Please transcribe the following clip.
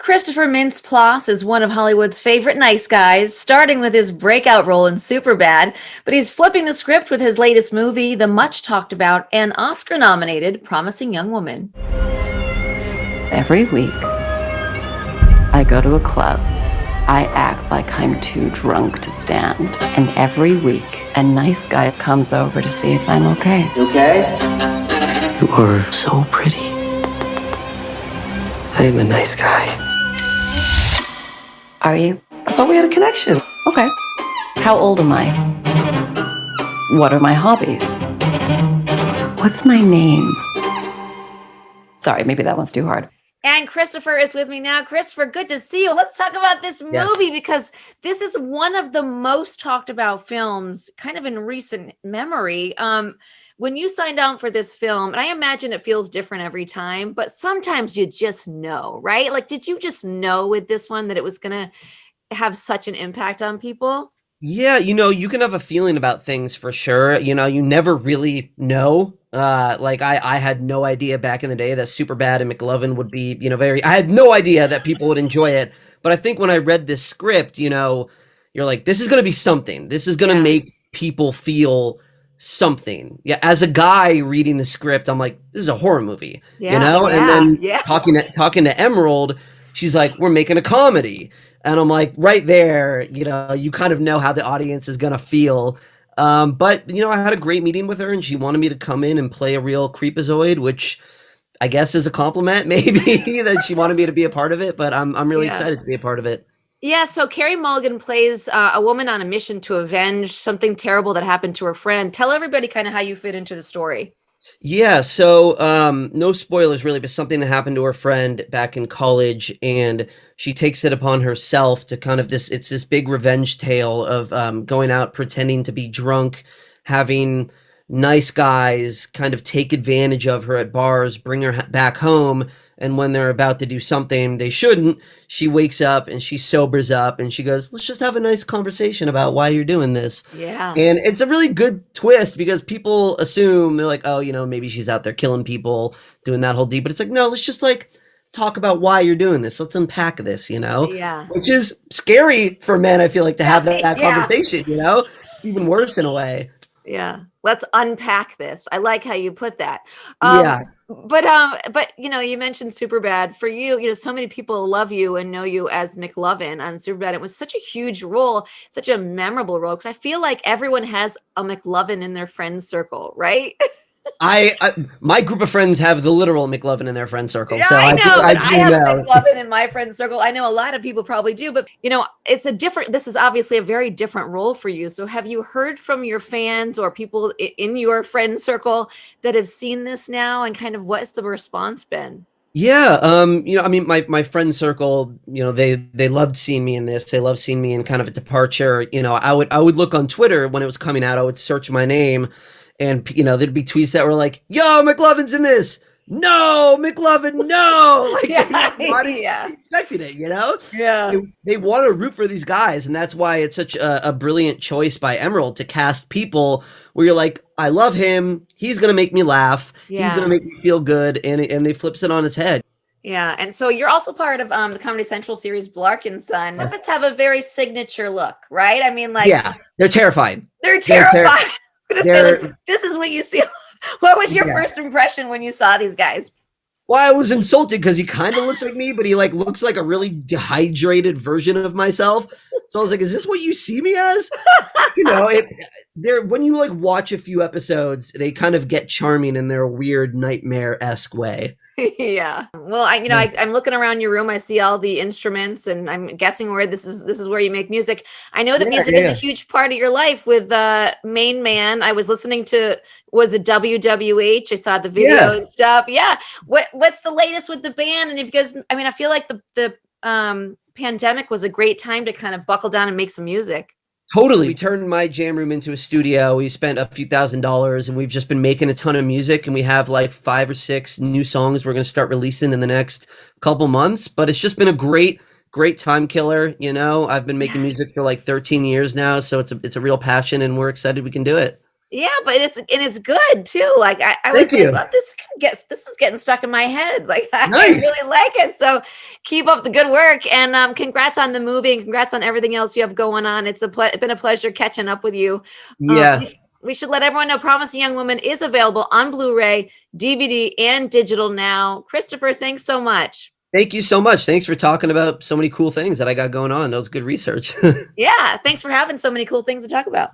Christopher Mintz-Plasse is one of Hollywood's favorite nice guys, starting with his breakout role in Superbad, but he's flipping the script with his latest movie, the much talked about and Oscar-nominated Promising Young Woman. Every week, I go to a club. I act like I'm too drunk to stand. And every week, a nice guy comes over to see if I'm okay. You okay? You are so pretty. I am a nice guy. Are you? I thought we had a connection. Okay. How old am I? What are my hobbies? What's my name? Sorry, maybe that one's too hard. And Christopher is with me now. Christopher, good to see you. Let's talk about this movie because this is one of the most talked about films kind of in recent memory. When you signed on for this film, and I imagine it feels different every time, but sometimes you just know, right? Like, did you just know with this one that it was going to have such an impact on people? Yeah, you can have a feeling about things for sure. You never really know. I had no idea back in the day that Superbad and McLovin would be, I had no idea that people would enjoy it. But I think when I read this script, you're like, this is going to be something. This is going to make people feel something. Yeah, as a guy reading the script, I'm like, this is a horror movie, And then talking to Emerald, she's like, we're making a comedy. And I'm like, right there, you kind of know how the audience is going to feel. But I had a great meeting with her and she wanted me to come in and play a real creepazoid, which I guess is a compliment maybe that she wanted me to be a part of it, but I'm really excited to be a part of it. Yeah, so Carey Mulligan plays a woman on a mission to avenge something terrible that happened to her friend. Tell everybody kind of how you fit into the story. Yeah, so no spoilers really, but something that happened to her friend back in college, and she takes it upon herself to kind of it's this big revenge tale of going out pretending to be drunk, having nice guys kind of take advantage of her at bars, bring her back home, and when they're about to do something they shouldn't, she wakes up and she sobers up and she goes, let's just have a nice conversation about why you're doing this. Yeah. And it's a really good twist because people assume, they're like, oh, maybe she's out there killing people, doing that whole deep. But it's like, no, let's just talk about why you're doing this. Let's unpack this, Yeah. Which is scary for men, I feel like, to have that conversation, It's even worse in a way. Yeah. Let's unpack this. I like how you put that. Yeah. But you mentioned Superbad. For you, so many people love you and know you as McLovin on Superbad. It was such a huge role, such a memorable role, because I feel like everyone has a McLovin in their friend circle, right? My group of friends have the literal McLovin in their friend circle. Yeah, so I know. I have know. McLovin in my friend circle. I know a lot of people probably do, but this is obviously a very different role for you. So have you heard from your fans or people in your friend circle that have seen this now, and kind of what's the response been? Yeah, my friend circle, they loved seeing me in this. They loved seeing me in kind of a departure. I would look on Twitter when it was coming out. I would search my name. And, there'd be tweets that were like, yo, McLovin's in this. No, McLovin, no. Like, everybody expected it, Yeah. They want to root for these guys. And that's why it's such a brilliant choice by Emerald to cast people where you're like, I love him. He's going to make me laugh. Yeah. He's going to make me feel good. And they flips it on its head. Yeah. And so you're also part of the Comedy Central series Blark and Son. Muppets have a very signature look, right? I mean, yeah, they're terrifying. They're terrifying. This is what you see. What was your first impression when you saw these guys? Well, I was insulted because he kind of looks like me, but he looks like a really dehydrated version of myself. So I was like, is this what you see me as? When you watch a few episodes, they kind of get charming in their weird nightmare-esque way. Yeah. Well, I'm looking around your room. I see all the instruments, and I'm guessing where this is where you make music. I know that music is a huge part of your life with Main Man. I was listening to, was it WWH? I saw the video and stuff. Yeah. What's the latest with the band? And I feel like the pandemic was a great time to kind of buckle down and make some music. Totally. We turned my jam room into a studio. We spent a few $1,000s and we've just been making a ton of music, and we have 5 or 6 new songs we're going to start releasing in the next couple months. But it's just been a great time killer. I've been making music for 13 years now. So it's a real passion, and we're excited we can do it. Yeah, but it's good too. Like I was Thank you. like, oh, this is getting stuck in my head. Like I Nice. really like it. So keep up the good work, and congrats on the movie, and congrats on everything else you have going on. It's been a pleasure catching up with you. Yeah. We should let everyone know Promising Young Woman is available on Blu-ray, DVD, and digital now. Christopher, thanks so much. Thank you so much. Thanks for talking about so many cool things that I got going on. That was good research. Yeah, thanks for having so many cool things to talk about.